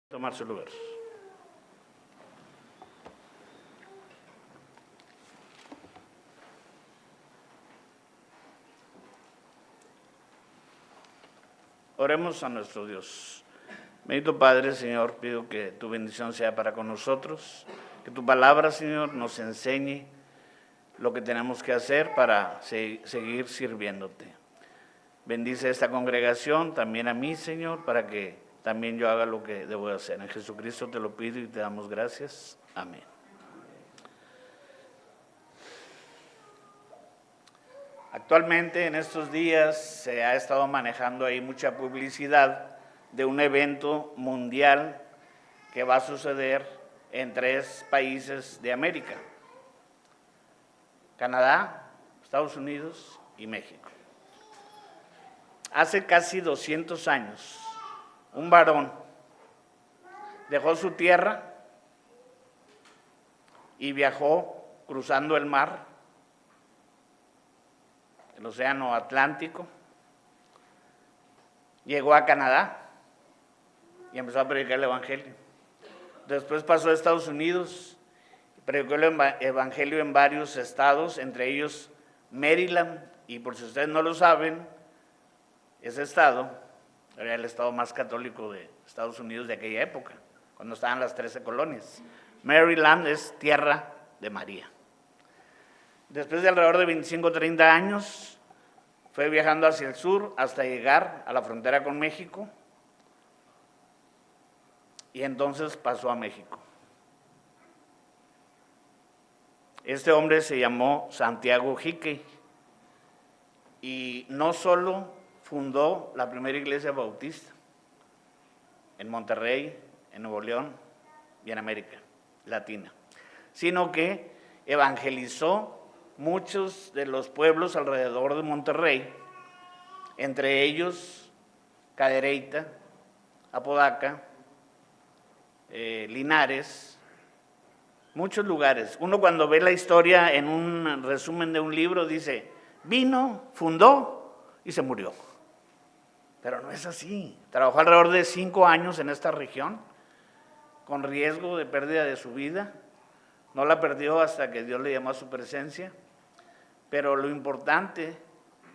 Tomar su lugar. Oremos a nuestro Dios. Bendito Padre, Señor, pido que tu bendición sea para con nosotros, que tu palabra, Señor, nos enseñe lo que tenemos que hacer para seguir sirviéndote. Bendice esta congregación, también a mí, Señor, para que también yo haga lo que debo hacer. En Jesucristo te lo pido y te damos gracias. Amén. Actualmente, en estos días, se ha estado manejando ahí mucha publicidad de un evento mundial que va a suceder en 3 países de América: Canadá, Estados Unidos y México. Hace casi 200 años, un varón dejó su tierra y viajó cruzando el mar, el océano Atlántico, llegó a Canadá y empezó a predicar el evangelio. Después pasó a Estados Unidos, predicó el evangelio en varios estados, entre ellos Maryland, y por si ustedes no lo saben, ese estado era el estado más católico de Estados Unidos de aquella época, cuando estaban las 13 colonias. Maryland es tierra de María. Después de alrededor de 25 o 30 años, fue viajando hacia el sur hasta llegar a la frontera con México, y entonces pasó a México. Este hombre se llamó Santiago Hickey, y no solo fundó la primera iglesia bautista en Monterrey, en Nuevo León y en América Latina, sino que evangelizó muchos de los pueblos alrededor de Monterrey, entre ellos Cadereyta, Apodaca, Linares, muchos lugares. Uno, cuando ve la historia en un resumen de un libro, dice: vino, fundó y se murió. Pero no es así. Trabajó alrededor de 5 años en esta región, con riesgo de pérdida de su vida. No la perdió hasta que Dios le llamó a su presencia. Pero lo importante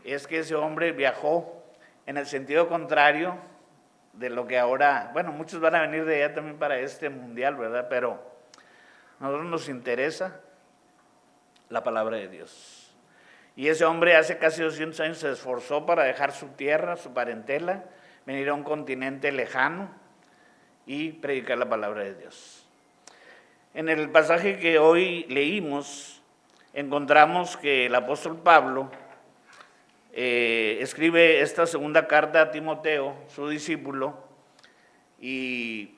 es que ese hombre viajó en el sentido contrario de lo que ahora, bueno, muchos van a venir de allá también para este mundial, ¿verdad? Pero a nosotros nos interesa la palabra de Dios. Y ese hombre hace casi 200 años se esforzó para dejar su tierra, su parentela, venir a un continente lejano y predicar la palabra de Dios. En el pasaje que hoy leímos, encontramos que el apóstol Pablo escribe esta segunda carta a Timoteo, su discípulo, y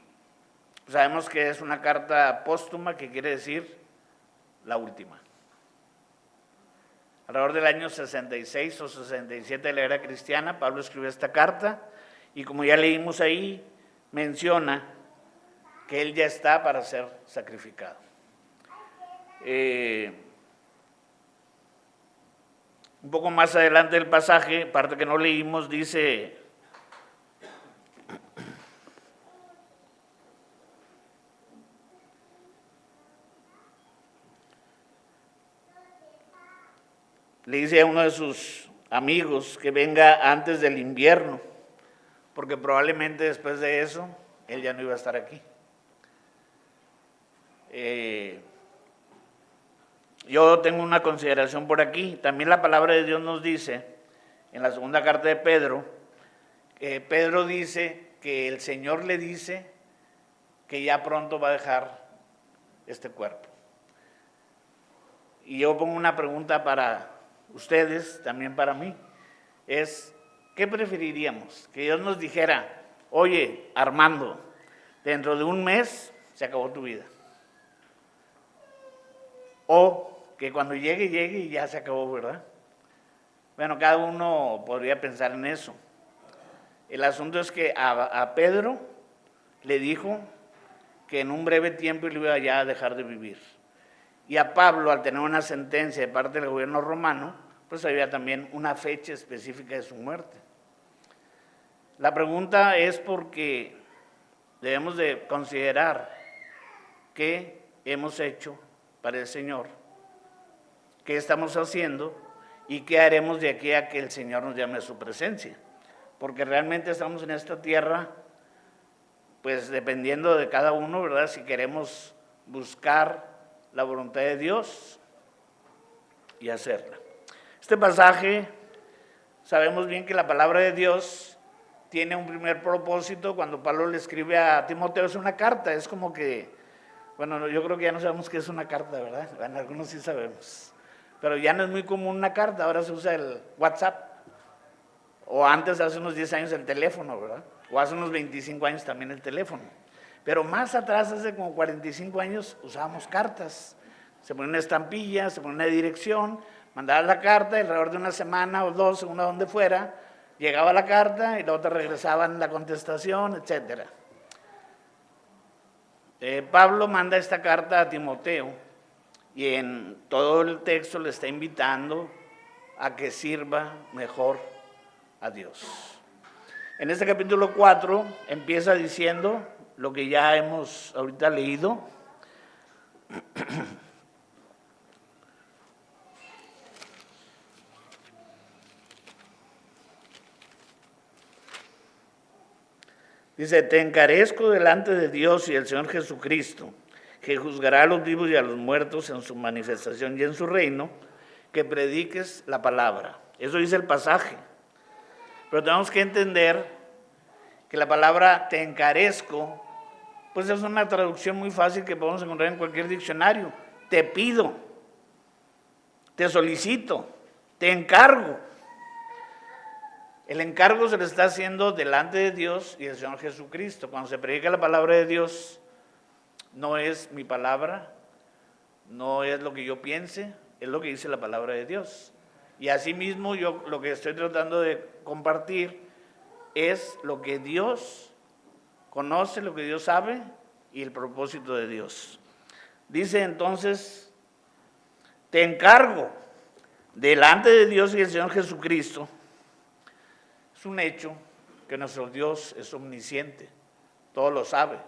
sabemos que es una carta póstuma, que quiere decir la última. Alrededor del año 66 o 67 de la era cristiana, Pablo escribió esta carta, y como ya leímos ahí, menciona que él ya está para ser sacrificado. Un poco más adelante del pasaje, parte que no leímos, dice: le dice a uno de sus amigos que venga antes del invierno, porque probablemente después de eso él ya no iba a estar aquí. Yo tengo una consideración por aquí. También la palabra de Dios nos dice, en la segunda carta de Pedro, Pedro dice que el Señor le dice que ya pronto va a dejar este cuerpo. Y yo pongo una pregunta para ustedes, también para mí, es: ¿qué preferiríamos? Que Dios nos dijera: oye, Armando, dentro de un mes se acabó tu vida, o que cuando llegue y ya se acabó, ¿verdad? Bueno, cada uno podría pensar en eso. El asunto es que a Pedro le dijo que en un breve tiempo él iba ya a dejar de vivir. Y a Pablo, al tener una sentencia de parte del gobierno romano, pues había también una fecha específica de su muerte. La pregunta es porque debemos de considerar qué hemos hecho para el Señor, qué estamos haciendo y qué haremos de aquí a que el Señor nos llame a su presencia. Porque realmente estamos en esta tierra, pues dependiendo de cada uno, ¿verdad? Si queremos buscar la voluntad de Dios y hacerla. Este pasaje, sabemos bien que la palabra de Dios tiene un primer propósito. Cuando Pablo le escribe a Timoteo, es una carta, es como que, bueno, yo creo que ya no sabemos qué es una carta, ¿verdad? Bueno, algunos sí sabemos, pero ya no es muy común una carta, ahora se usa el WhatsApp, o antes, hace unos 10 años, el teléfono, ¿verdad? O hace unos 25 años también el teléfono. Pero más atrás, hace como 45 años, usábamos cartas. Se ponía una estampilla, se ponía una dirección, mandabas la carta, y alrededor de una semana o dos, según a donde fuera, llegaba la carta y luego te regresaban la contestación, etc. Pablo manda esta carta a Timoteo y en todo el texto le está invitando a que sirva mejor a Dios. En este capítulo 4 empieza diciendo lo que ya hemos ahorita leído. Dice: te encarezco delante de Dios y del Señor Jesucristo, que juzgará a los vivos y a los muertos en su manifestación y en su reino, que prediques la palabra. Eso dice el pasaje. Pero tenemos que entender que la palabra te encarezco, pues es una traducción muy fácil que podemos encontrar en cualquier diccionario. Te pido, te solicito, te encargo. El encargo se le está haciendo delante de Dios y del Señor Jesucristo. Cuando se predica la palabra de Dios, no es mi palabra, no es lo que yo piense, es lo que dice la palabra de Dios. Y asimismo yo lo que estoy tratando de compartir es lo que Dios conoce, lo que Dios sabe y el propósito de Dios. Dice entonces: te encargo delante de Dios y del Señor Jesucristo. Es un hecho que nuestro Dios es omnisciente, todo lo sabe.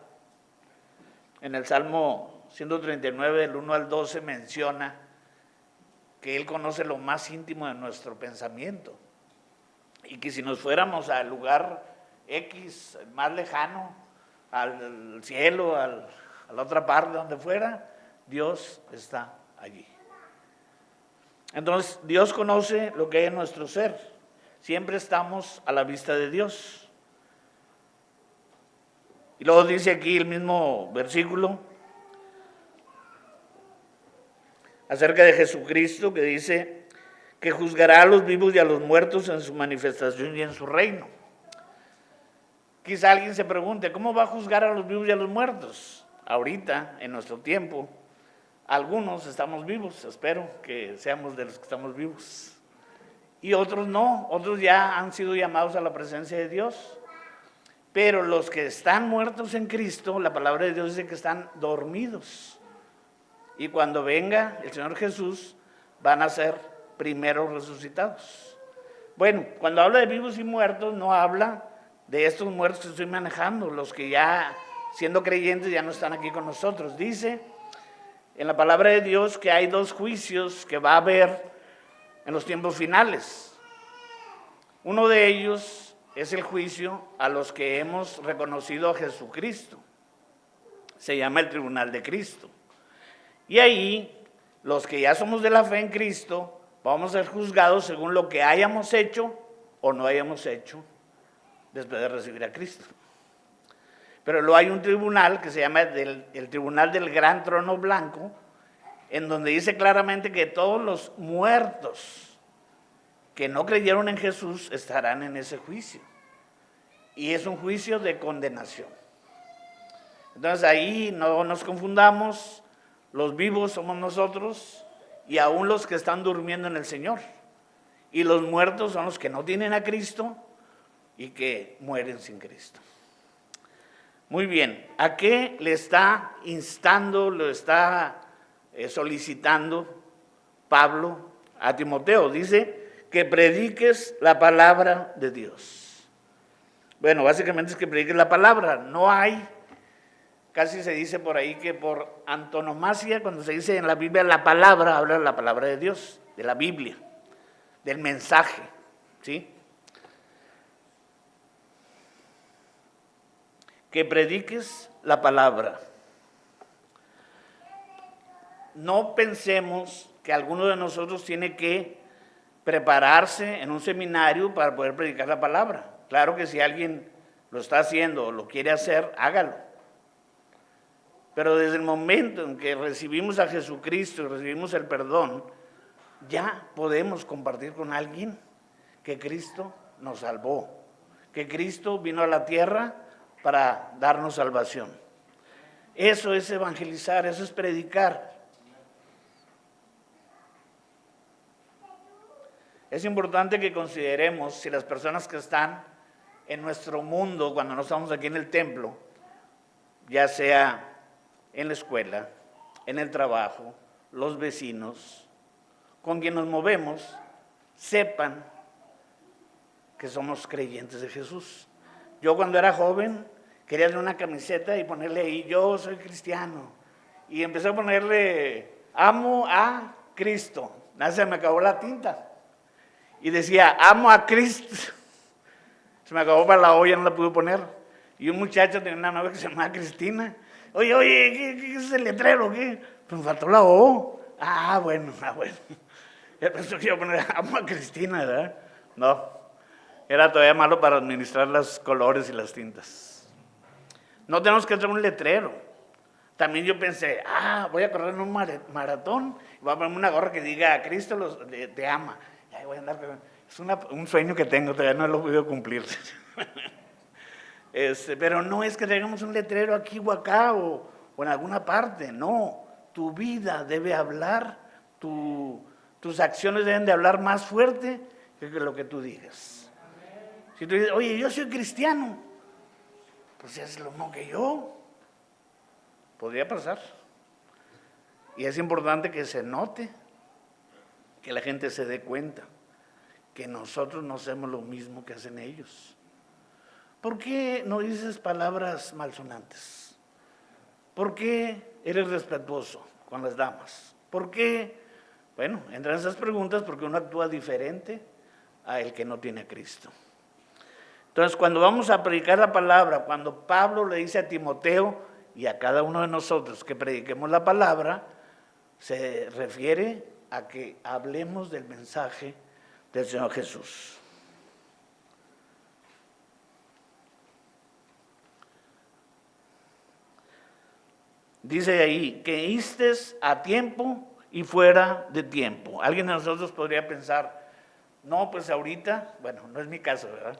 En el Salmo 139, del 1 al 12, menciona que Él conoce lo más íntimo de nuestro pensamiento y que si nos fuéramos al lugar X, más lejano, al cielo, a la otra parte, donde fuera, Dios está allí. Entonces, Dios conoce lo que hay en nuestro ser. Siempre estamos a la vista de Dios. Y luego dice aquí el mismo versículo acerca de Jesucristo, que dice que juzgará a los vivos y a los muertos en su manifestación y en su reino. Quizá alguien se pregunte: ¿cómo va a juzgar a los vivos y a los muertos? Ahorita, en nuestro tiempo, algunos estamos vivos, espero que seamos de los que estamos vivos. Y otros no, otros ya han sido llamados a la presencia de Dios. Pero los que están muertos en Cristo, la palabra de Dios dice que están dormidos. Y cuando venga el Señor Jesús, van a ser primeros resucitados. Bueno, cuando habla de vivos y muertos, no habla de estos muertos que estoy manejando, los que ya, siendo creyentes, ya no están aquí con nosotros. Dice en la palabra de Dios que hay dos juicios que va a haber en los tiempos finales. Uno de ellos es el juicio a los que hemos reconocido a Jesucristo. Se llama el tribunal de Cristo. Y ahí, los que ya somos de la fe en Cristo, vamos a ser juzgados según lo que hayamos hecho o no hayamos hecho después de recibir a Cristo. Pero luego hay un tribunal que se llama el tribunal del gran trono blanco, en donde dice claramente que todos los muertos que no creyeron en Jesús estarán en ese juicio. Y es un juicio de condenación. Entonces ahí no nos confundamos, los vivos somos nosotros y aún los que están durmiendo en el Señor. Y los muertos son los que no tienen a Cristo y que mueren sin Cristo. Muy bien, ¿a qué le está instando, lo está solicitando Pablo a Timoteo? Dice que prediques la palabra de Dios. Bueno, básicamente es que prediques la palabra. No hay casi se dice por ahí que por antonomasia, cuando se dice en la Biblia la palabra, habla de la palabra de Dios, de la Biblia, del mensaje, ¿sí? Que prediques la palabra. No pensemos que alguno de nosotros tiene que prepararse en un seminario para poder predicar la palabra. Claro que si alguien lo está haciendo o lo quiere hacer, hágalo. Pero desde el momento en que recibimos a Jesucristo y recibimos el perdón, ya podemos compartir con alguien que Cristo nos salvó, que Cristo vino a la tierra para darnos salvación. Eso es evangelizar, eso es predicar. Es importante que consideremos si las personas que están en nuestro mundo, cuando no estamos aquí en el templo, ya sea en la escuela, en el trabajo, los vecinos, con quien nos movemos, sepan que somos creyentes de Jesús. Yo cuando era joven quería tener una camiseta y ponerle ahí, yo soy cristiano. Y empecé a ponerle, amo a Cristo. Nada, se me acabó la tinta. Y decía, amo a Cristo. Se me acabó para la olla, no la pude poner. Y un muchacho tenía una novia que se llamaba Cristina. Oye, ¿qué es el letrero? ¿Qué? Pues me faltó la O. Bueno. Yo pensé que iba a poner, amo a Cristina, ¿verdad? No, era todavía malo para administrar los colores y las tintas. No tenemos que hacer un letrero. También yo pensé, voy a correr en un maratón y voy a ponerme una gorra que diga, Cristo te ama. Y ahí voy a andar, es un sueño que tengo, todavía no lo he podido cumplir. Pero no es que tengamos un letrero aquí o acá o en alguna parte, no. Tu vida debe hablar, tus acciones deben de hablar más fuerte que lo que tú digas. Si tú dices, oye, yo soy cristiano, pues si haces lo mismo que yo, podría pasar. Y es importante que se note, que la gente se dé cuenta, que nosotros no hacemos lo mismo que hacen ellos. ¿Por qué no dices palabras malsonantes? ¿Por qué eres respetuoso con las damas? ¿Por qué? Bueno, entran esas preguntas porque uno actúa diferente a el que no tiene a Cristo. Entonces, cuando vamos a predicar la palabra, cuando Pablo le dice a Timoteo y a cada uno de nosotros que prediquemos la palabra, se refiere a que hablemos del mensaje del Señor Jesús. Dice ahí, que instes a tiempo y fuera de tiempo. Alguien de nosotros podría pensar, no, pues ahorita, bueno, no es mi caso, ¿verdad?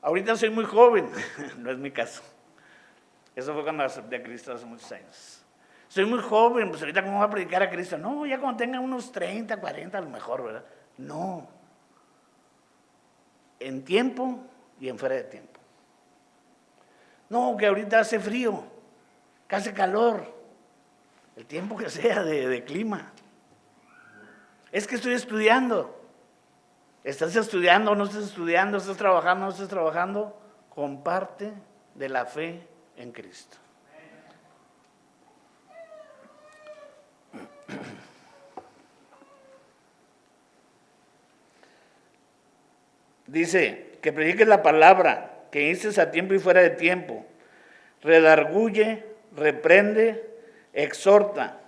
Ahorita soy muy joven, no es mi caso. Eso fue cuando acepté a Cristo hace muchos años. Soy muy joven, pues ahorita cómo voy a predicar a Cristo. No, ya cuando tenga unos 30, 40 a lo mejor, ¿verdad? No. En tiempo y en fuera de tiempo. No, que ahorita hace frío, que hace calor. El tiempo que sea de clima. Es que estoy estudiando. ¿Estás estudiando o no estás estudiando? ¿Estás trabajando o no estás trabajando? Comparte de la fe en Cristo. Dice, que prediques la palabra, que instes a tiempo y fuera de tiempo. Redarguye, reprende, exhorta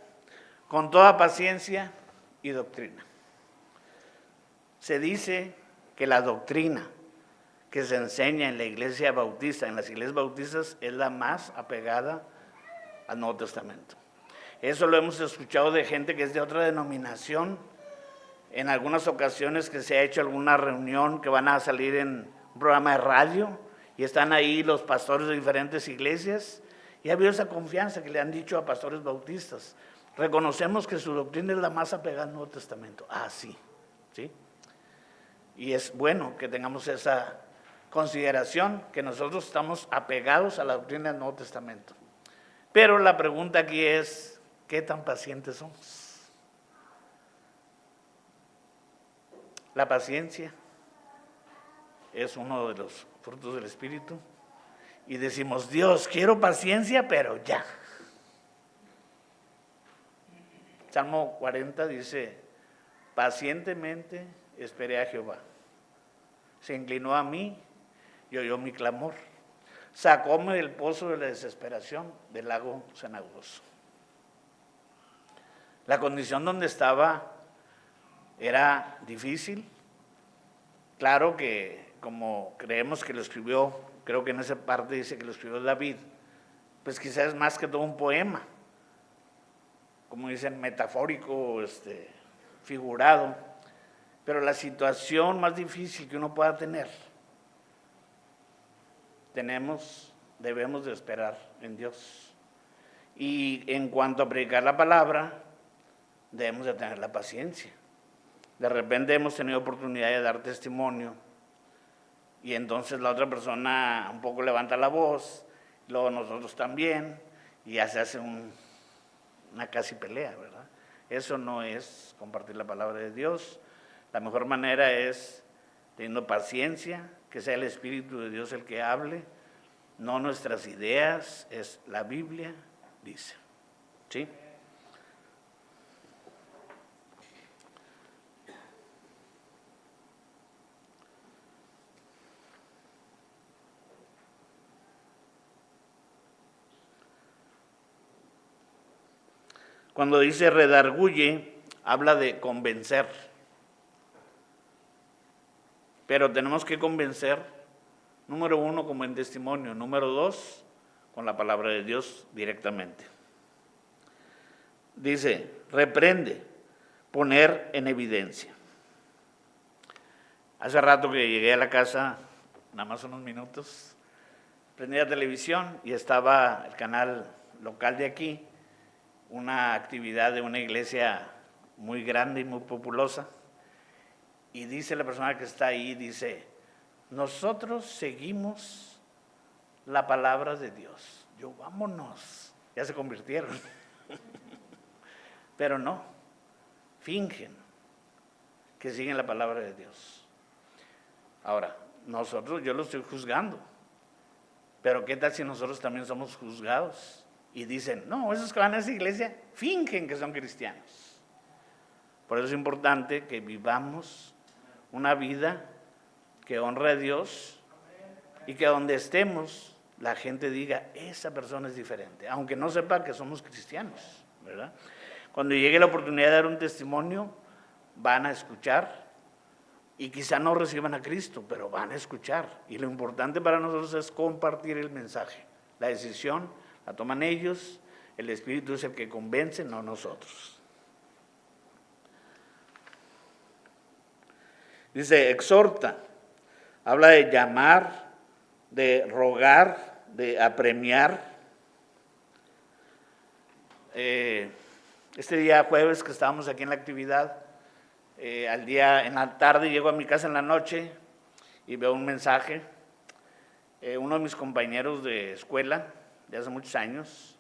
con toda paciencia y doctrina. Se dice que la doctrina que se enseña en la iglesia bautista, en las iglesias bautistas, es la más apegada al Nuevo Testamento. Eso lo hemos escuchado de gente que es de otra denominación. En algunas ocasiones que se ha hecho alguna reunión que van a salir en un programa de radio y están ahí los pastores de diferentes iglesias y ha habido esa confianza que le han dicho a pastores bautistas. Reconocemos que su doctrina es la más apegada al Nuevo Testamento. Sí, ¿sí? Y es bueno que tengamos esa consideración, que nosotros estamos apegados a la doctrina del Nuevo Testamento. Pero la pregunta aquí es, ¿qué tan pacientes somos? La paciencia es uno de los frutos del Espíritu. Y decimos, Dios, quiero paciencia, pero ya. Salmo 40 dice, pacientemente esperé a Jehová. Se inclinó a mí y oyó mi clamor. Sacóme del pozo de la desesperación, del lago cenagoso. La condición donde estaba era difícil. Claro que como creemos que lo escribió, creo que en esa parte dice que lo escribió David, pues quizás es más que todo un poema, como dicen, metafórico, figurado. Pero la situación más difícil que uno pueda tener, debemos de esperar en Dios. Y en cuanto a predicar la palabra, debemos de tener la paciencia. De repente hemos tenido oportunidad de dar testimonio y entonces la otra persona un poco levanta la voz, luego nosotros también, y ya se hace una casi pelea, ¿verdad? Eso no es compartir la palabra de Dios. La mejor manera es teniendo paciencia, que sea el Espíritu de Dios el que hable, no nuestras ideas, es la Biblia, dice. ¿Sí? Cuando dice redarguye, habla de convencer. Pero tenemos que convencer, número 1, como en testimonio, número 2, con la palabra de Dios directamente. Dice, reprende, poner en evidencia. Hace rato que llegué a la casa, nada más unos minutos, prendí la televisión y estaba el canal local de aquí, una actividad de una iglesia muy grande y muy populosa, y dice la persona que está ahí, dice, nosotros seguimos la palabra de Dios. Yo, vámonos, ya se convirtieron. Pero no, fingen que siguen la palabra de Dios. Ahora, yo lo estoy juzgando, pero ¿qué tal si nosotros también somos juzgados? Y dicen, no, esos que van a esa iglesia fingen que son cristianos. Por eso es importante que vivamos una vida que honra a Dios y que donde estemos la gente diga, esa persona es diferente, aunque no sepa que somos cristianos, ¿verdad? Cuando llegue la oportunidad de dar un testimonio, van a escuchar y quizá no reciban a Cristo, pero van a escuchar. Y lo importante para nosotros es compartir el mensaje. La decisión la toman ellos, el Espíritu es el que convence, no nosotros. Dice, exhorta, habla de llamar, de rogar, de apremiar. Este día jueves que estábamos aquí en la actividad, en la tarde llego a mi casa en la noche y veo un mensaje. Uno de mis compañeros de escuela, de hace muchos años,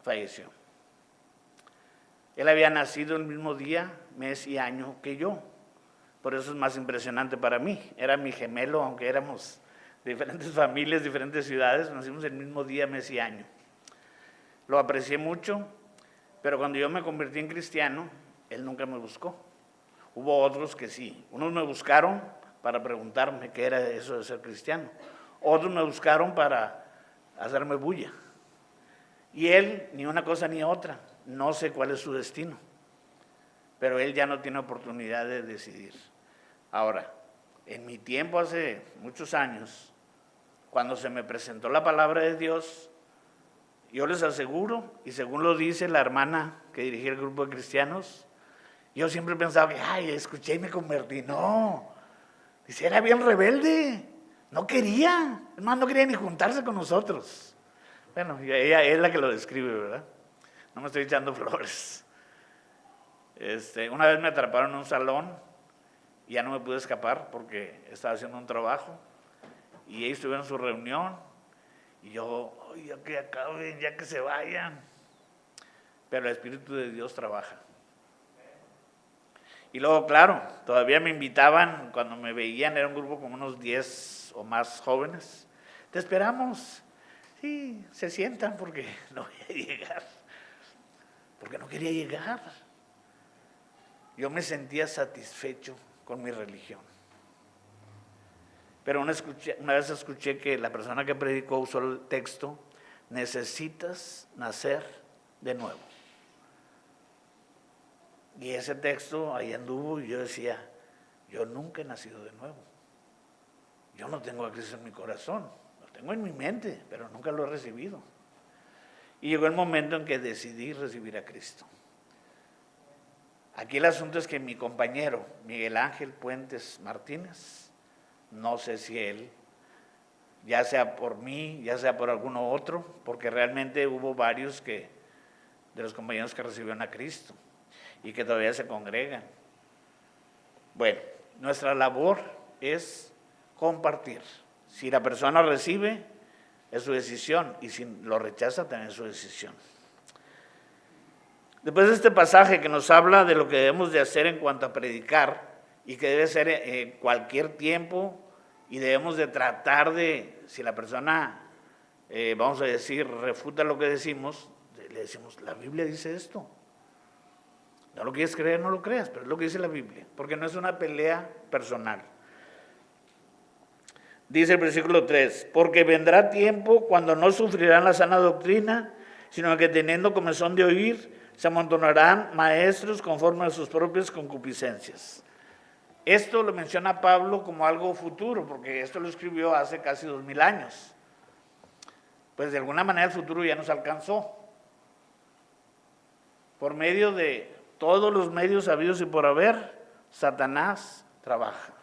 falleció. Él había nacido el mismo día, mes y año que yo. Por eso es más impresionante para mí. Era mi gemelo, aunque éramos de diferentes familias, diferentes ciudades, nacimos el mismo día, mes y año. Lo aprecié mucho, pero cuando yo me convertí en cristiano, él nunca me buscó. Hubo otros que sí. Unos me buscaron para preguntarme qué era eso de ser cristiano. Otros me buscaron para hacerme bulla. Y él, ni una cosa ni otra. No sé cuál es su destino. Pero él ya no tiene oportunidad de decidir. Ahora, en mi tiempo, hace muchos años, cuando se me presentó la palabra de Dios, yo les aseguro, y según lo dice la hermana que dirigía el grupo de cristianos, yo siempre pensaba que, ay, escuché y me convertí. No, dice, era bien rebelde, no quería, hermano, no quería ni juntarse con nosotros. Bueno, ella es la que lo describe, ¿verdad? No me estoy echando flores. Una vez me atraparon en un salón y ya no me pude escapar porque estaba haciendo un trabajo y ellos tuvieron su reunión y yo, ya que acaben, ya que se vayan. Pero el Espíritu de Dios trabaja. Y luego, claro, todavía me invitaban, cuando me veían, era un grupo como unos 10 o más jóvenes. Te esperamos. Sí, se sientan porque no voy a llegar. porque no quería llegar. Yo me sentía satisfecho con mi religión. Pero una vez escuché que la persona que predicó usó el texto: necesitas nacer de nuevo. Y ese texto ahí anduvo y yo decía: yo nunca he nacido de nuevo. Yo no tengo a Cristo en mi corazón, lo tengo en mi mente, pero nunca lo he recibido. Y llegó el momento en que decidí recibir a Cristo. Aquí el asunto es que mi compañero, Miguel Ángel Puentes Martínez, no sé si él, ya sea por mí, ya sea por alguno otro, porque realmente hubo varios de los compañeros que recibieron a Cristo y que todavía se congregan. Bueno, nuestra labor es compartir. Si la persona recibe, es su decisión, y si lo rechaza, también es su decisión. Después de este pasaje que nos habla de lo que debemos de hacer en cuanto a predicar, y que debe ser en cualquier tiempo, y debemos de tratar de, si la persona, vamos a decir, refuta lo que decimos, le decimos: la Biblia dice esto. No lo quieres creer, no lo creas, pero es lo que dice la Biblia, porque no es una pelea personal. Dice el versículo 3, porque vendrá tiempo cuando no sufrirán la sana doctrina, sino que teniendo comezón de oír, se amontonarán maestros conforme a sus propias concupiscencias. Esto lo menciona Pablo como algo futuro, porque esto lo escribió hace casi 2000 años. Pues de alguna manera el futuro ya nos alcanzó. Por medio de todos los medios habidos y por haber, Satanás trabaja.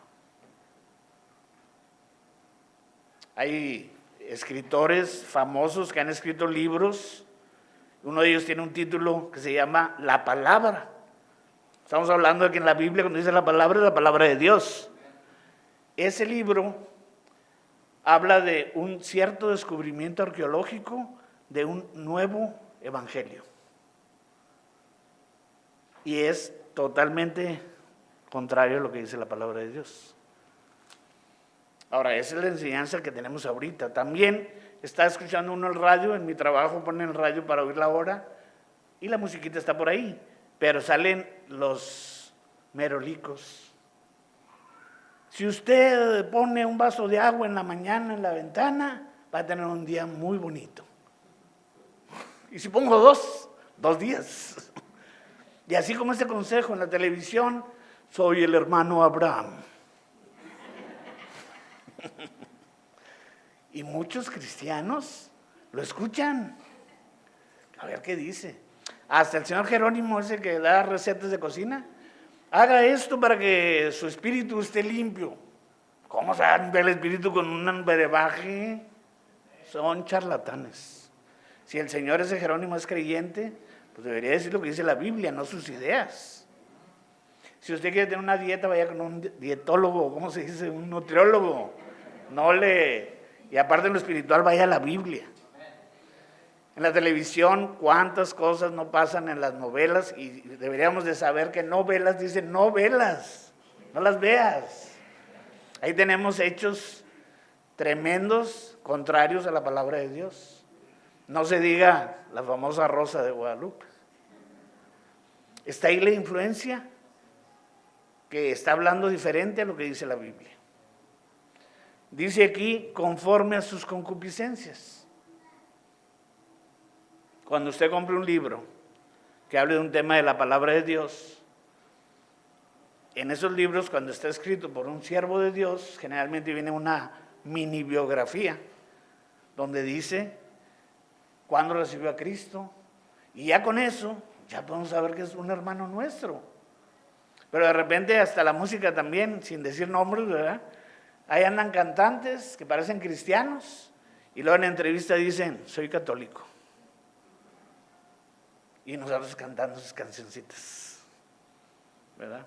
Hay escritores famosos que han escrito libros. Uno de ellos tiene un título que se llama La Palabra. Estamos hablando de que en la Biblia, cuando dice la palabra, es la palabra de Dios. Ese libro habla de un cierto descubrimiento arqueológico de un nuevo evangelio. Y es totalmente contrario a lo que dice la palabra de Dios. Ahora, esa es la enseñanza que tenemos ahorita. También está escuchando uno el radio, en mi trabajo ponen el radio para oír la hora, y la musiquita está por ahí, pero salen los merolicos. Si usted pone un vaso de agua en la mañana en la ventana, va a tener un día muy bonito. Y si pongo dos días. Y así como este consejo en la televisión: soy el hermano Abraham. Y muchos cristianos lo escuchan. A ver qué dice. Hasta el señor Jerónimo, ese que da recetas de cocina: haga esto para que su espíritu esté limpio. ¿Cómo se va a limpiar el espíritu con un brebaje? Son charlatanes. Si el señor ese Jerónimo es creyente, pues debería decir lo que dice la Biblia, no sus ideas. Si usted quiere tener una dieta, vaya con un dietólogo, ¿cómo se dice? Un nutriólogo. Y aparte en lo espiritual, vaya a la Biblia. En la televisión, cuántas cosas no pasan en las novelas, y deberíamos de saber que novelas dicen novelas, no las veas. Ahí tenemos hechos tremendos, contrarios a la palabra de Dios. No se diga la famosa Rosa de Guadalupe. Está ahí la influencia que está hablando diferente a lo que dice la Biblia. Dice aquí: conforme a sus concupiscencias. Cuando usted compre un libro que hable de un tema de la palabra de Dios, en esos libros, cuando está escrito por un siervo de Dios, generalmente viene una mini biografía donde dice cuándo recibió a Cristo, y ya con eso ya podemos saber que es un hermano nuestro. Pero de repente hasta la música también, sin decir nombres, ¿verdad? Ahí andan cantantes que parecen cristianos y luego en entrevista dicen: soy católico. Y nosotros cantando sus cancioncitas, ¿verdad?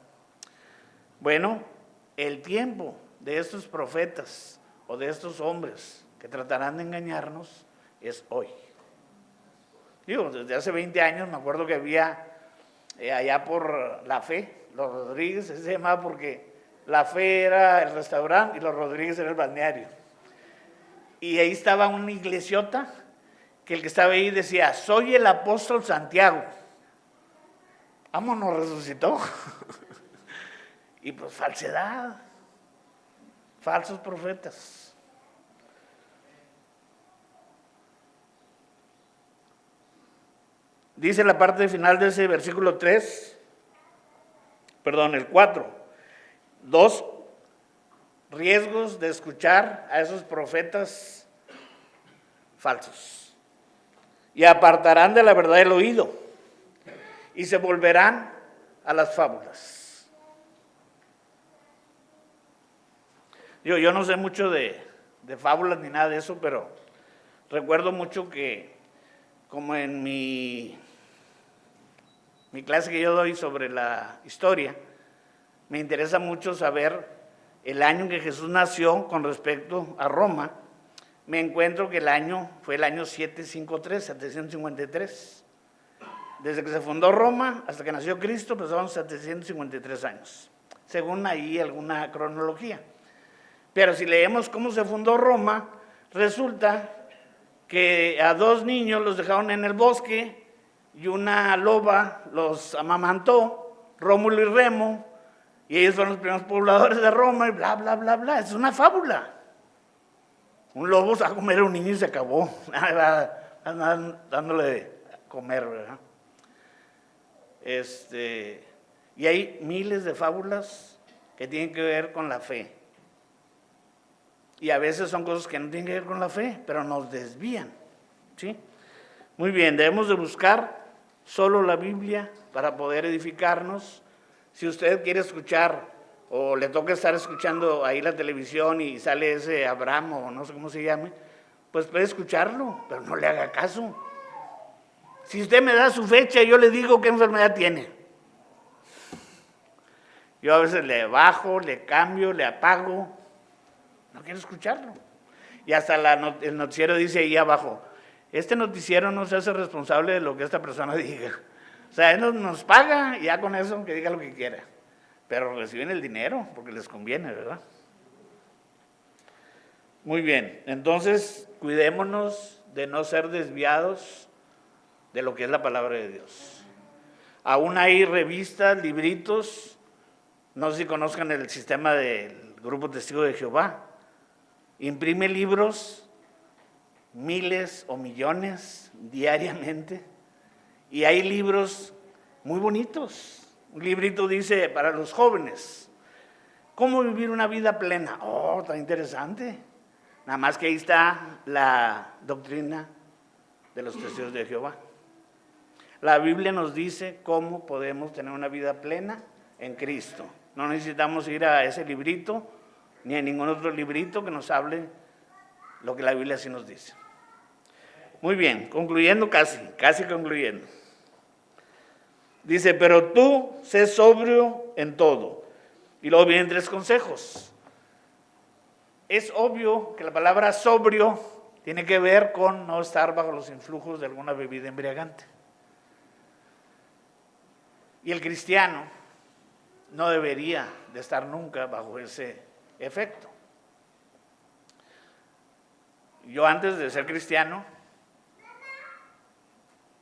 Bueno, el tiempo de estos profetas o de estos hombres que tratarán de engañarnos es hoy. Digo, desde hace 20 años me acuerdo que había allá por La Fe, los Rodríguez, se llamaba porque La Fe era el restaurante y los Rodríguez era el balneario. Y ahí estaba una iglesiota que el que estaba ahí decía: soy el apóstol Santiago. Vámonos, resucitó. Y pues falsedad, falsos profetas. Dice la parte final de ese versículo 3, perdón, el 4, 2 riesgos de escuchar a esos profetas falsos. Y apartarán de la verdad el oído y se volverán a las fábulas. Yo no sé mucho de fábulas ni nada de eso, pero recuerdo mucho que como en mi clase que yo doy sobre la historia, me interesa mucho saber el año en que Jesús nació con respecto a Roma. Me encuentro que el año fue el año 753. Desde que se fundó Roma hasta que nació Cristo, pasaron 753 años, según ahí alguna cronología. Pero si leemos cómo se fundó Roma, resulta que a 2 niños los dejaron en el bosque y una loba los amamantó, Rómulo y Remo, y ellos fueron los primeros pobladores de Roma y bla, bla, bla, bla. Es una fábula. Un lobo se va a comer a un niño y se acabó. Andan dándole a comer, ¿verdad? Y hay miles de fábulas que tienen que ver con la fe. Y a veces son cosas que no tienen que ver con la fe, pero nos desvían, ¿sí? Muy bien, debemos de buscar solo la Biblia para poder edificarnos. Si usted quiere escuchar o le toca estar escuchando ahí la televisión y sale ese Abraham o no sé cómo se llame, pues puede escucharlo, pero no le haga caso. Si usted me da su fecha, yo le digo qué enfermedad tiene. Yo a veces le bajo, le cambio, le apago. No quiero escucharlo. Y hasta el noticiero dice ahí abajo, este noticiero no se hace responsable de lo que esta persona diga. O sea, él nos paga y ya con eso que diga lo que quiera. Pero reciben el dinero porque les conviene, ¿verdad? Muy bien, entonces cuidémonos de no ser desviados de lo que es la palabra de Dios. Aún hay revistas, libritos, no sé si conozcan el sistema del Grupo Testigo de Jehová. Imprime libros, miles o millones diariamente, y hay libros muy bonitos. Un librito dice para los jóvenes, ¿cómo vivir una vida plena? Oh, está interesante. Nada más que ahí está la doctrina de los testigos de Jehová. La Biblia nos dice cómo podemos tener una vida plena en Cristo. No necesitamos ir a ese librito ni a ningún otro librito que nos hable lo que la Biblia sí nos dice. Muy bien, concluyendo casi concluyendo. Dice, pero tú sé sobrio en todo. Y luego vienen 3 consejos. Es obvio que la palabra sobrio tiene que ver con no estar bajo los influjos de alguna bebida embriagante. Y el cristiano no debería de estar nunca bajo ese efecto. Yo antes de ser cristiano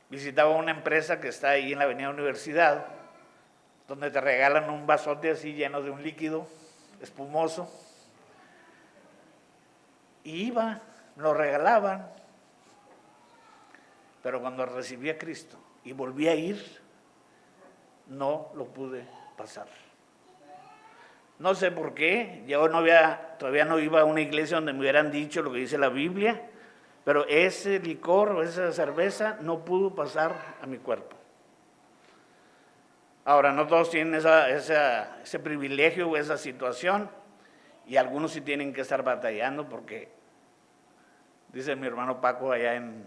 visitaba una empresa que está ahí en la Avenida Universidad, donde te regalan un vasote así lleno de un líquido espumoso. Y iba, lo regalaban, pero cuando recibí a Cristo y volví a ir, no lo pude pasar. No sé por qué, yo todavía no iba a una iglesia donde me hubieran dicho lo que dice la Biblia, pero ese licor o esa cerveza no pudo pasar a mi cuerpo. Ahora, no todos tienen ese privilegio o esa situación, y algunos sí tienen que estar batallando porque, dice mi hermano Paco allá en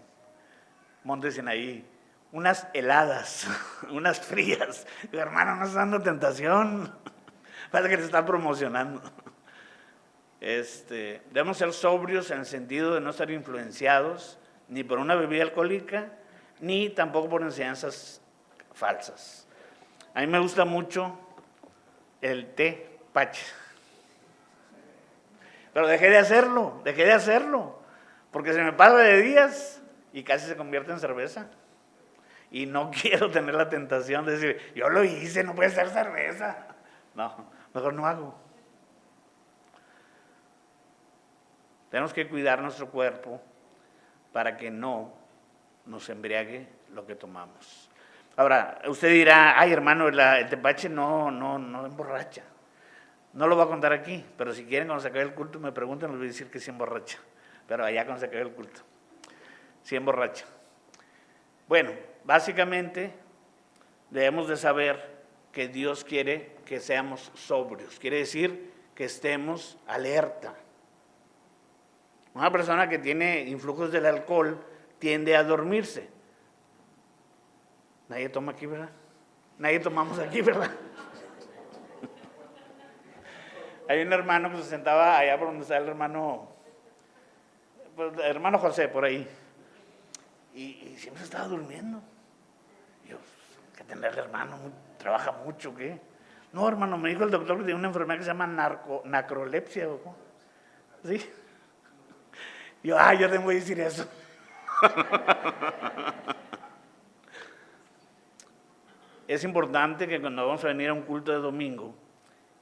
Monte Sinaí, unas heladas, unas frías. Digo, hermano, no estás dando tentación. Parece que te está promocionando. Debemos ser sobrios en el sentido de no estar influenciados ni por una bebida alcohólica, ni tampoco por enseñanzas falsas. A mí me gusta mucho el té pache. Pero dejé de hacerlo, porque se me pasa de días y casi se convierte en cerveza. y no quiero tener la tentación de decir, yo lo hice, no puede ser cerveza. No, mejor no hago. Tenemos que cuidar nuestro cuerpo para que no nos embriague lo que tomamos. Ahora, usted dirá, ay hermano, el tepache no emborracha. No lo voy a contar aquí, pero si quieren cuando se acabe el culto me preguntan, les voy a decir que sí emborracha. Pero allá cuando se acabe el culto, sí emborracha. Bueno, básicamente debemos de saber que Dios quiere que seamos sobrios. Quiere decir que estemos alerta. Una persona que tiene influjos del alcohol tiende a dormirse. Nadie toma aquí, ¿verdad? Nadie tomamos aquí, ¿verdad? Hay un hermano que se sentaba allá por donde está el hermano José, por ahí. Y siempre estaba durmiendo. Yo, que tenerle hermano, trabaja mucho, ¿qué? No, hermano, me dijo el doctor que tiene una enfermedad que se llama narcolepsia, ¿o? ¿Sí? Yo te voy a decir eso. Es importante que cuando vamos a venir a un culto de domingo,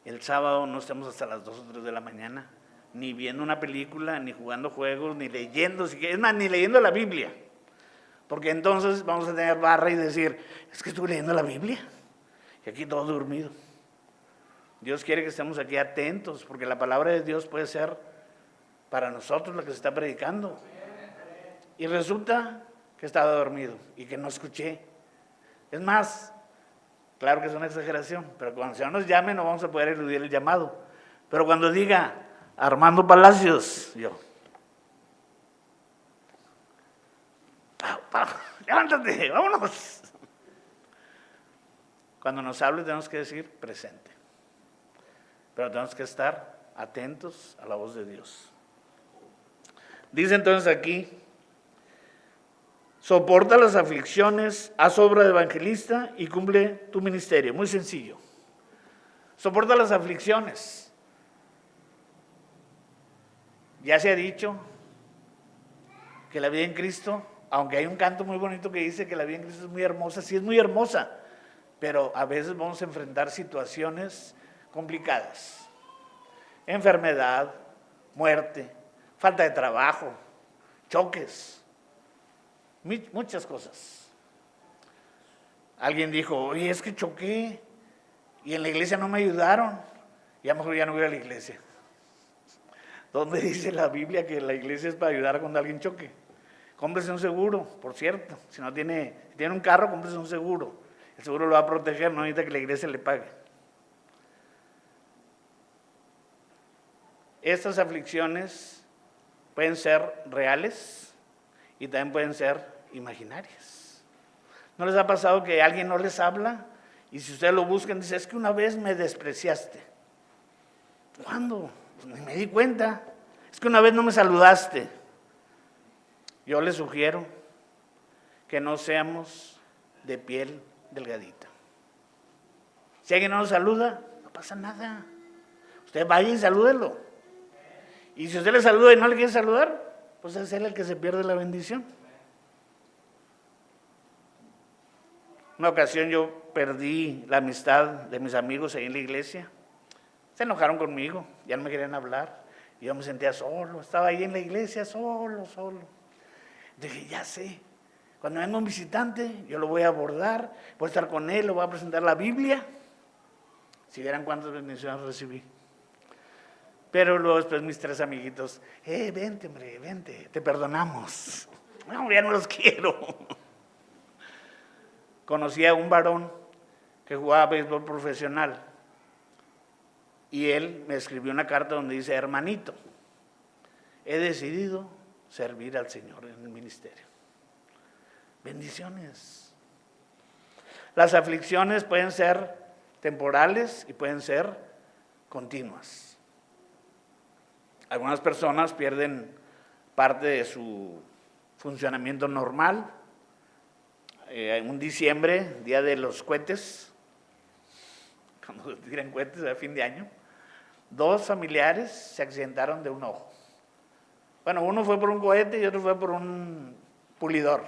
el sábado no estemos hasta las 2 o 3 de la mañana, ni viendo una película, ni jugando juegos, ni leyendo, es más, ni leyendo la Biblia. Porque entonces vamos a tener barra y decir, es que estuve leyendo la Biblia y aquí todo dormido. Dios quiere que estemos aquí atentos, porque la palabra de Dios puede ser para nosotros la que se está predicando. Y resulta que estaba dormido y que no escuché. Es más, claro que es una exageración, pero cuando el Señor nos llame no vamos a poder eludir el llamado. Pero cuando diga, Armando Palacios, yo, levántate, vámonos. Cuando nos hable tenemos que decir presente. Pero tenemos que estar atentos a la voz de Dios. Dice entonces aquí, soporta las aflicciones, haz obra de evangelista y cumple tu ministerio. Muy sencillo. Soporta las aflicciones. Ya se ha dicho que la vida en Cristo, aunque hay un canto muy bonito que dice que la vida en Cristo es muy hermosa, sí es muy hermosa, pero a veces vamos a enfrentar situaciones complicadas. Enfermedad, muerte, falta de trabajo, choques, muchas cosas. Alguien dijo, oye, es que choqué y en la iglesia no me ayudaron, y a lo mejor ya no voy a la iglesia. ¿Dónde dice la Biblia que la iglesia es para ayudar cuando alguien choque? Cómprese un seguro, por cierto. Si tiene un carro, cómprese un seguro. El seguro lo va a proteger, no necesita que la iglesia le pague. Estas aflicciones pueden ser reales y también pueden ser imaginarias. ¿No les ha pasado que alguien no les habla? Y si ustedes lo buscan, dice, es que una vez me despreciaste. ¿Cuándo? Pues ni me di cuenta. Es que una vez no me saludaste. Yo les sugiero que no seamos de piel delgadita. Si alguien no nos saluda, no pasa nada. Usted vaya y salúdelo. Y si usted le saluda y no le quiere saludar, pues es él el que se pierde la bendición. Una ocasión yo perdí la amistad de mis amigos ahí en la iglesia. Se enojaron conmigo, ya no me querían hablar. Y yo me sentía solo, estaba ahí en la iglesia solo. Dije, ya sé, cuando venga un visitante, yo lo voy a abordar, voy a estar con él, le voy a presentar la Biblia. Si vieran cuántas bendiciones recibí. Pero luego después mis 3 amiguitos, vente hombre, vente, te perdonamos. No, ya no los quiero. Conocí a un varón que jugaba béisbol profesional y él me escribió una carta donde dice, hermanito, he decidido servir al Señor en el ministerio. Bendiciones. Las aflicciones pueden ser temporales y pueden ser continuas. Algunas personas pierden parte de su funcionamiento normal. Un diciembre, día de los cohetes, cuando tiran cohetes a fin de año, 2 familiares se accidentaron de un ojo. Bueno, uno fue por un cohete y otro fue por un pulidor.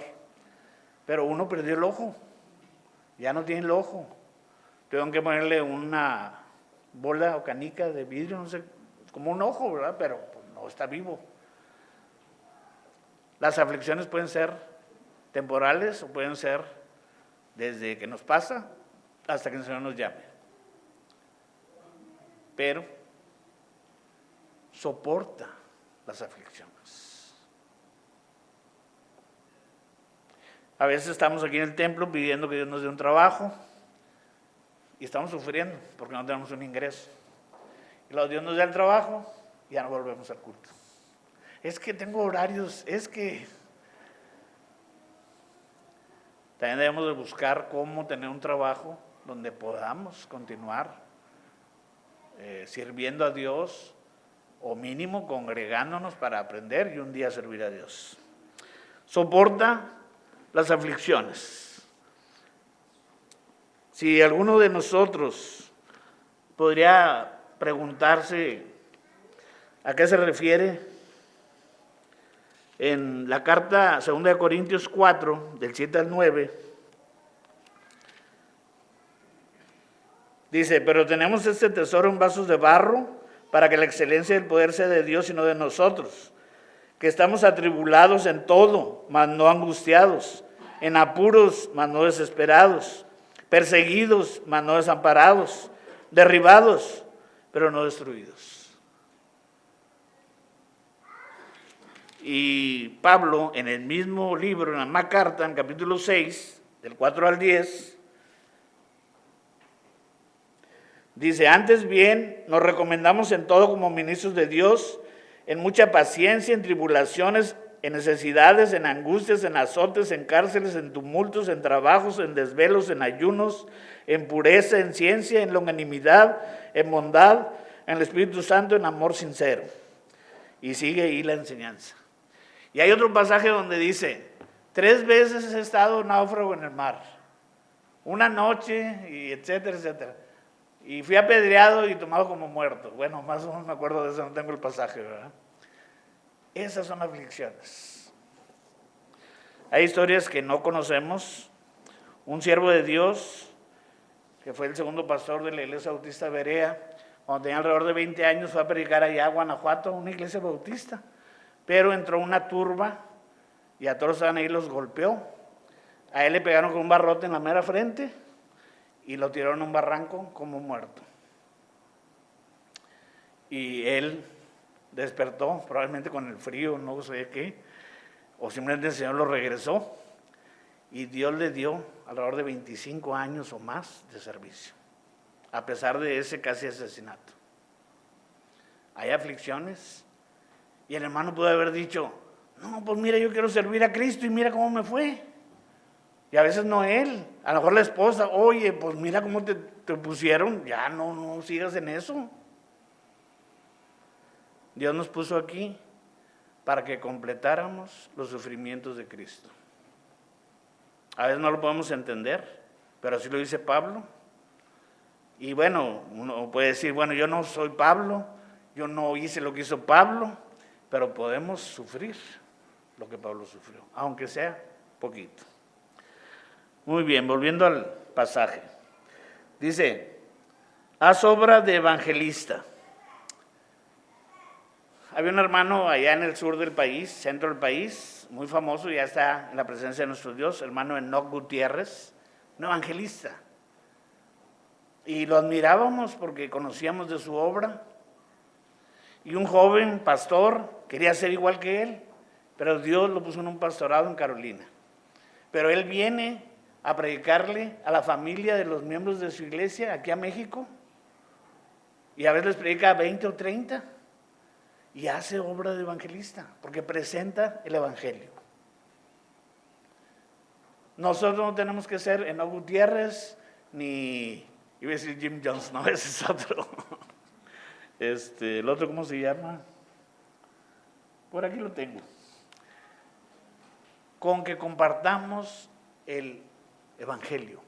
pero uno perdió el ojo, ya no tiene el ojo. Tuvieron que ponerle una bola o canica de vidrio, no sé, como un ojo, ¿verdad? Pero pues, no está vivo. Las aflicciones pueden ser temporales o pueden ser desde que nos pasa hasta que el Señor nos llame. Pero soporta las aflicciones. A veces estamos aquí en el templo pidiendo que Dios nos dé un trabajo y estamos sufriendo porque no tenemos un ingreso. Y luego Dios nos da el trabajo y ya no volvemos al culto. Es que tengo horarios, es que... También debemos de buscar cómo tener un trabajo donde podamos continuar sirviendo a Dios o mínimo congregándonos para aprender y un día servir a Dios. Soporta las aflicciones. Si alguno de nosotros podría preguntarse a qué se refiere, en la carta 2 Corintios 4, del 7 al 9, dice, pero tenemos este tesoro en vasos de barro, para que la excelencia del poder sea de Dios y no de nosotros, que estamos atribulados en todo, mas no angustiados, en apuros, mas no desesperados, perseguidos, mas no desamparados, derribados, pero no destruidos. Y Pablo, en el mismo libro, en la misma carta, en capítulo 6, del 4 al 10, dice, antes bien, nos recomendamos en todo como ministros de Dios, en mucha paciencia, en tribulaciones, en necesidades, en angustias, en azotes, en cárceles, en tumultos, en trabajos, en desvelos, en ayunos, en pureza, en ciencia, en longanimidad, en bondad, en el Espíritu Santo, en amor sincero. Y sigue ahí la enseñanza. Y hay otro pasaje donde dice, 3 veces he estado náufrago en el mar, una noche, y etcétera, etcétera. Y fui apedreado y tomado como muerto. Bueno, más o menos me acuerdo de eso, no tengo el pasaje, ¿verdad? Esas son aflicciones. Hay historias que no conocemos. Un siervo de Dios, que fue el segundo pastor de la iglesia bautista Berea, cuando tenía alrededor de 20 años, fue a predicar allá a Guanajuato, una iglesia bautista. Pero entró una turba y a todos los que estaban ahí los golpeó. A él le pegaron con un barrote en la mera frente y lo tiraron a un barranco como muerto. Y él despertó, probablemente con el frío, no sé qué, o simplemente el Señor lo regresó y Dios le dio alrededor de 25 años o más de servicio, a pesar de ese casi asesinato. Hay aflicciones y el hermano pudo haber dicho, no, pues mira, yo quiero servir a Cristo y mira cómo me fue. Y a veces no él, a lo mejor la esposa, oye, pues mira cómo te pusieron, ya no sigas en eso. Dios nos puso aquí para que completáramos los sufrimientos de Cristo. A veces no lo podemos entender, pero así lo dice Pablo. Y bueno, uno puede decir, bueno, yo no soy Pablo, yo no hice lo que hizo Pablo, pero podemos sufrir lo que Pablo sufrió, aunque sea poquito. Muy bien, volviendo al pasaje. Dice, haz obra de evangelista. Había un hermano allá en el sur del país, centro del país, muy famoso, ya está en la presencia de nuestro Dios, hermano Enoch Gutiérrez, un evangelista. Y lo admirábamos porque conocíamos de su obra. Y un joven pastor quería ser igual que él, pero Dios lo puso en un pastorado en Carolina. Pero él viene a predicarle a la familia de los miembros de su iglesia aquí a México, y a veces les predica a 20 o 30, y hace obra de evangelista, porque presenta el evangelio. Nosotros no tenemos que ser Enoch Gutiérrez, ni, iba a decir Jim Jones, no, ese es otro. El otro, ¿cómo se llama? Por aquí lo tengo. Con que compartamos el evangelio.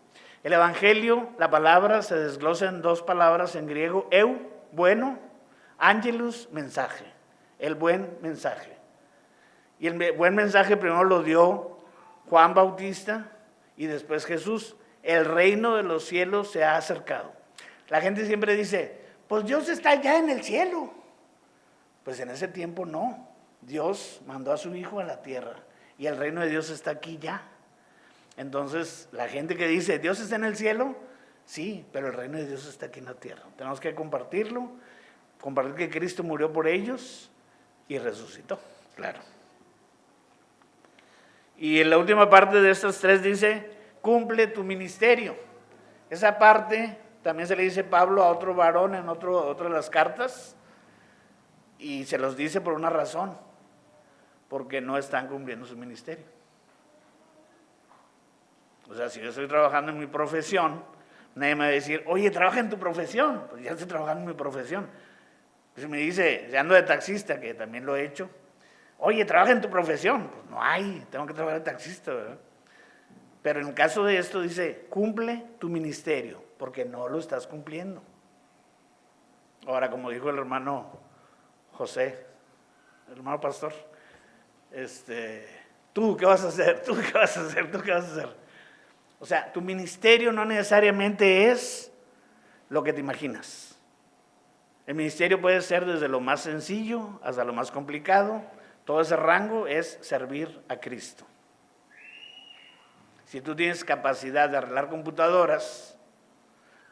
El evangelio, la palabra se desglosa en 2 palabras en griego, eu, bueno, angelus, mensaje, el buen mensaje. Y el buen mensaje primero lo dio Juan Bautista y después Jesús. El reino de los cielos se ha acercado. La gente siempre dice, pues Dios está allá en el cielo. Pues en ese tiempo no. Dios mandó a su Hijo a la tierra y el reino de Dios está aquí ya. Entonces, la gente que dice, ¿Dios está en el cielo? Sí, pero el reino de Dios está aquí en la tierra. Tenemos que compartirlo, compartir que Cristo murió por ellos y resucitó, claro. Y en la última parte de estas tres dice, cumple tu ministerio. Esa parte también se le dice Pablo a otro varón en otra de las cartas, y se los dice por una razón, porque no están cumpliendo su ministerio. O sea, si yo estoy trabajando en mi profesión, nadie me va a decir, oye, trabaja en tu profesión. Pues ya estoy trabajando en mi profesión. Si me dice, ya ando de taxista, que también lo he hecho, oye, trabaja en tu profesión. Pues no hay, tengo que trabajar de taxista, ¿verdad? Pero en el caso de esto dice, cumple tu ministerio, porque no lo estás cumpliendo. Ahora, como dijo el hermano José, el hermano pastor, ¿tú qué vas a hacer? ¿Tú qué vas a hacer? ¿Tú qué vas a hacer? O sea, tu ministerio no necesariamente es lo que te imaginas. El ministerio puede ser desde lo más sencillo hasta lo más complicado. Todo ese rango es servir a Cristo. Si tú tienes capacidad de arreglar computadoras,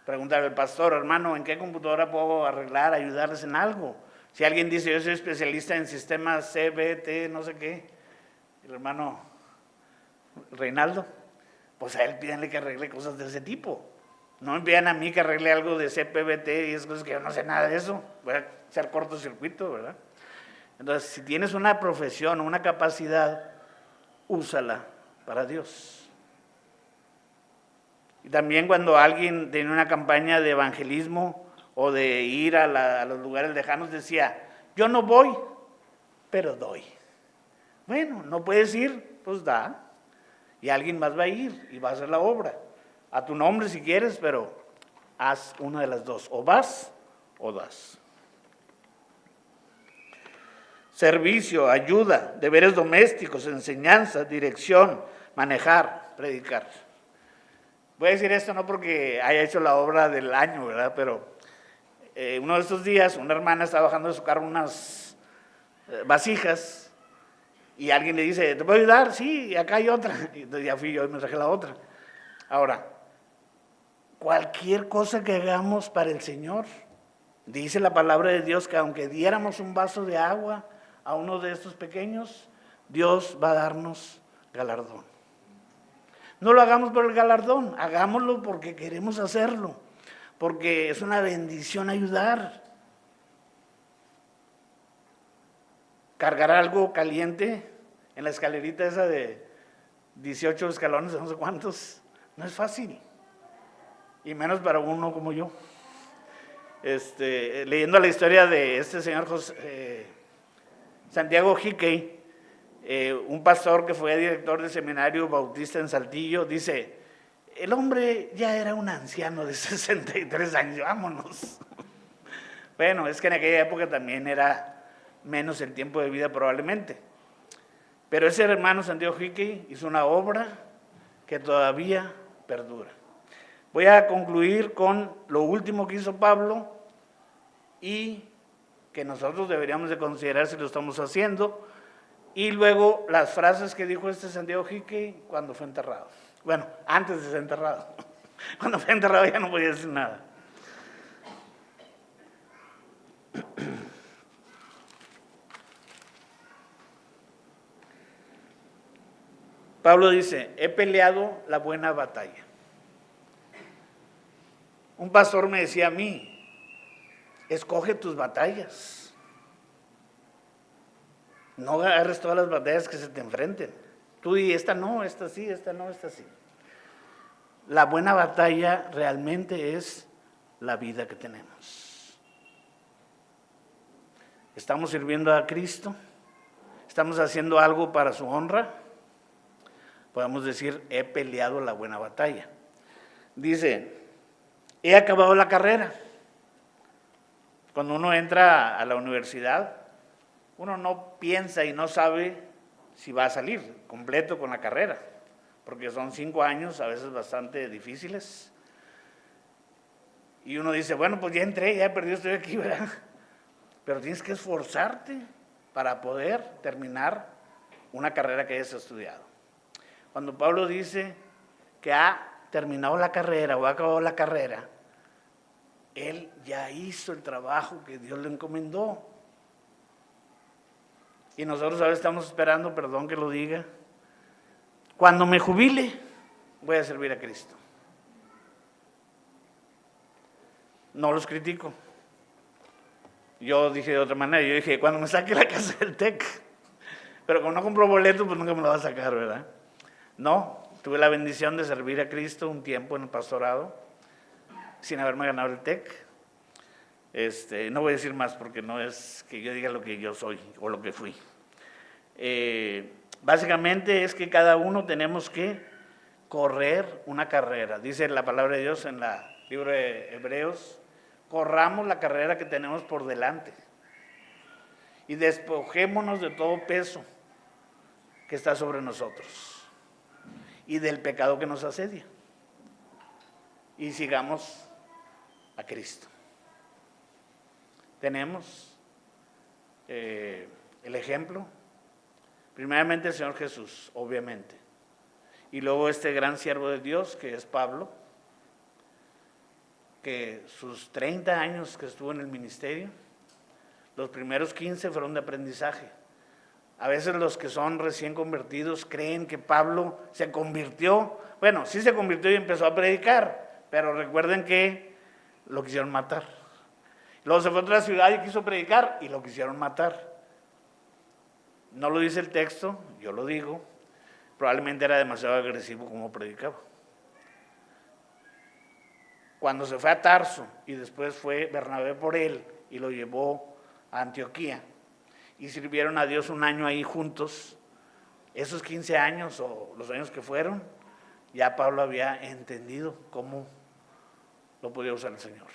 preguntarle al pastor, hermano, ¿en qué computadora puedo arreglar, ayudarles en algo? Si alguien dice, yo soy especialista en sistemas CBT, no sé qué, el hermano Reinaldo, pues a él pídanle que arregle cosas de ese tipo. No me pidan a mí que arregle algo de CPBT y esas cosas que yo no sé nada de eso. Voy a hacer cortocircuito, ¿verdad? Entonces, si tienes una profesión o una capacidad, úsala para Dios. Y también cuando alguien tiene una campaña de evangelismo o de ir a los lugares lejanos, decía, yo no voy, pero doy. Bueno, no puedes ir, pues da. Y alguien más va a ir y va a hacer la obra. A tu nombre si quieres, pero haz una de las dos. O vas o das. Servicio, ayuda, deberes domésticos, enseñanza, dirección, manejar, predicar. Voy a decir esto no porque haya hecho la obra del año, ¿verdad? Pero uno de estos días una hermana estaba bajando de su carro unas vasijas. Y alguien le dice, ¿te puedo ayudar? Sí, acá hay otra. Y entonces ya fui yo y me traje la otra. Ahora, cualquier cosa que hagamos para el Señor, dice la palabra de Dios que aunque diéramos un vaso de agua a uno de estos pequeños, Dios va a darnos galardón. No lo hagamos por el galardón, hagámoslo porque queremos hacerlo, porque es una bendición ayudar. Cargar algo caliente en la escalerita esa de 18 escalones, no sé cuántos, no es fácil. Y menos para uno como yo. Leyendo la historia de este señor Santiago Hickey, un pastor que fue director del seminario bautista en Saltillo, dice, el hombre ya era un anciano de 63 años, vámonos. Bueno, es que en aquella época también era menos el tiempo de vida probablemente. Pero ese hermano Santiago Hickey hizo una obra que todavía perdura. Voy a concluir con lo último que hizo Pablo y que nosotros deberíamos de considerar si lo estamos haciendo, y luego las frases que dijo este Santiago Hickey cuando fue enterrado. Bueno, antes de ser enterrado. Cuando fue enterrado ya no podía decir nada. Pablo dice, he peleado la buena batalla. Un pastor me decía a mí, escoge tus batallas. No agarres todas las batallas que se te enfrenten. Tú di, esta no, esta sí, esta no, esta sí. La buena batalla realmente es la vida que tenemos. ¿Estamos sirviendo a Cristo? ¿Estamos haciendo algo para su honra? Podemos decir, he peleado la buena batalla. Dice, he acabado la carrera. Cuando uno entra a la universidad, uno no piensa y no sabe si va a salir completo con la carrera. porque son 5 años a veces bastante difíciles. Y uno dice, bueno, pues ya entré, ya perdí, estoy aquí, ¿verdad? Pero tienes que esforzarte para poder terminar una carrera que hayas estudiado. Cuando Pablo dice que ha terminado la carrera o ha acabado la carrera, él ya hizo el trabajo que Dios le encomendó. Y nosotros ahora estamos esperando, perdón que lo diga, cuando me jubile, voy a servir a Cristo. No los critico. Yo dije de otra manera, yo dije, cuando me saque la casa del TEC, pero como no compro boleto, pues nunca me lo va a sacar, ¿verdad? No, tuve la bendición de servir a Cristo un tiempo en el pastorado, sin haberme ganado el TEC. No voy a decir más porque no es que yo diga lo que yo soy o lo que fui. Básicamente es que cada uno tenemos que correr una carrera. Dice la palabra de Dios en el libro de Hebreos, corramos la carrera que tenemos por delante y despojémonos de todo peso que está sobre nosotros y del pecado que nos asedia y sigamos a Cristo. Tenemos el ejemplo, primeramente el Señor Jesús, obviamente, y luego este gran siervo de Dios que es Pablo, que sus 30 años que estuvo en el ministerio, los primeros 15 fueron de aprendizaje. A veces los que son recién convertidos creen que Pablo se convirtió, bueno, sí se convirtió y empezó a predicar, pero recuerden que lo quisieron matar. Luego se fue a otra ciudad y quiso predicar y lo quisieron matar. No lo dice el texto, yo lo digo, probablemente era demasiado agresivo como predicaba. Cuando se fue a Tarso y después fue Bernabé por él y lo llevó a Antioquía y sirvieron a Dios un año ahí juntos, esos 15 años o los años que fueron, ya Pablo había entendido cómo lo podía usar el Señor.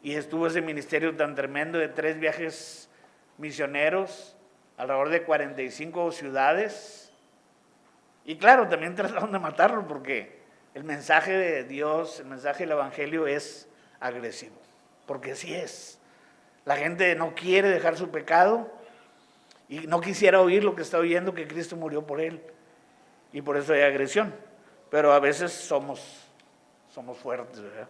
Y estuvo ese ministerio tan tremendo de 3 viajes misioneros, alrededor de 45 ciudades. Y claro, también trataron de matarlo porque el mensaje de Dios, el mensaje del Evangelio es agresivo, porque así es. La gente no quiere dejar su pecado y no quisiera oír lo que está oyendo, que Cristo murió por él. Y por eso hay agresión. Pero a veces somos fuertes, ¿verdad?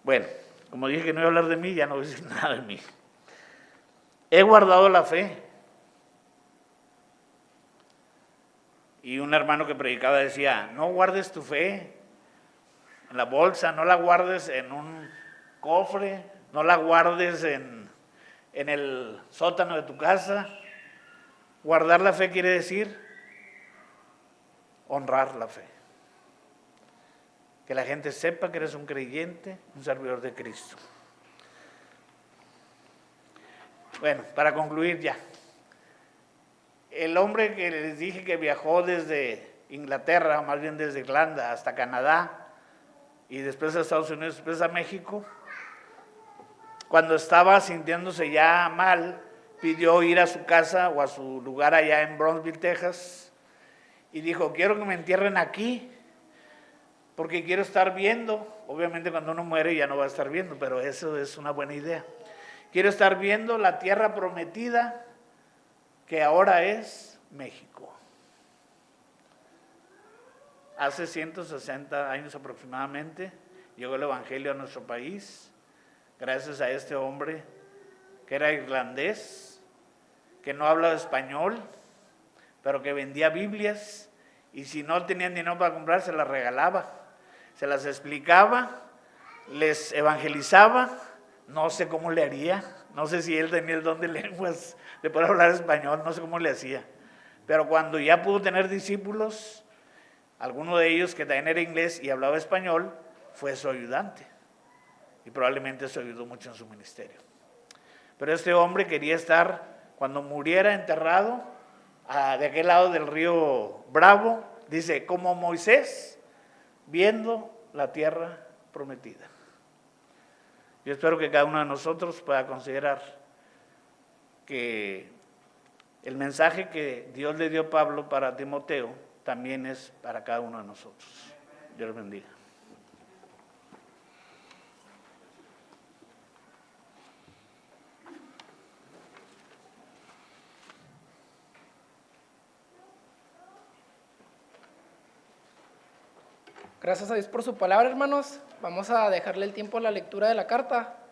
Bueno, como dije que no iba a hablar de mí, ya no voy a decir nada de mí. He guardado la fe. Y un hermano que predicaba decía, no guardes tu fe en la bolsa, no la guardes en un cofre, no la guardes en el sótano de tu casa. Guardar la fe quiere decir honrar la fe. Que la gente sepa que eres un creyente, un servidor de Cristo. Bueno, para concluir ya. El hombre que les dije que viajó desde Inglaterra, más bien desde Irlanda hasta Canadá, y después a Estados Unidos, después a México, cuando estaba sintiéndose ya mal, pidió ir a su casa o a su lugar allá en Brownsville, Texas, y dijo, quiero que me entierren aquí, porque quiero estar viendo, obviamente cuando uno muere ya no va a estar viendo, pero eso es una buena idea. Quiero estar viendo la tierra prometida, que ahora es México. Hace 160 años aproximadamente llegó el Evangelio a nuestro país, gracias a este hombre que era irlandés, que no hablaba español, pero que vendía Biblias, y si no tenían dinero para comprar, se las regalaba, se las explicaba, les evangelizaba. No sé cómo le haría, no sé si él tenía el don de lenguas, de poder hablar español, no sé cómo le hacía. Pero cuando ya pudo tener discípulos, alguno de ellos que también era inglés y hablaba español, fue su ayudante. Y probablemente eso ayudó mucho en su ministerio. Pero este hombre quería estar, cuando muriera, enterrado, de aquel lado del río Bravo, dice, como Moisés, viendo la tierra prometida. Yo espero que cada uno de nosotros pueda considerar que el mensaje que Dios le dio a Pablo para Timoteo también es para cada uno de nosotros. Dios los bendiga. Gracias a Dios por su palabra, hermanos. Vamos a dejarle el tiempo a la lectura de la carta.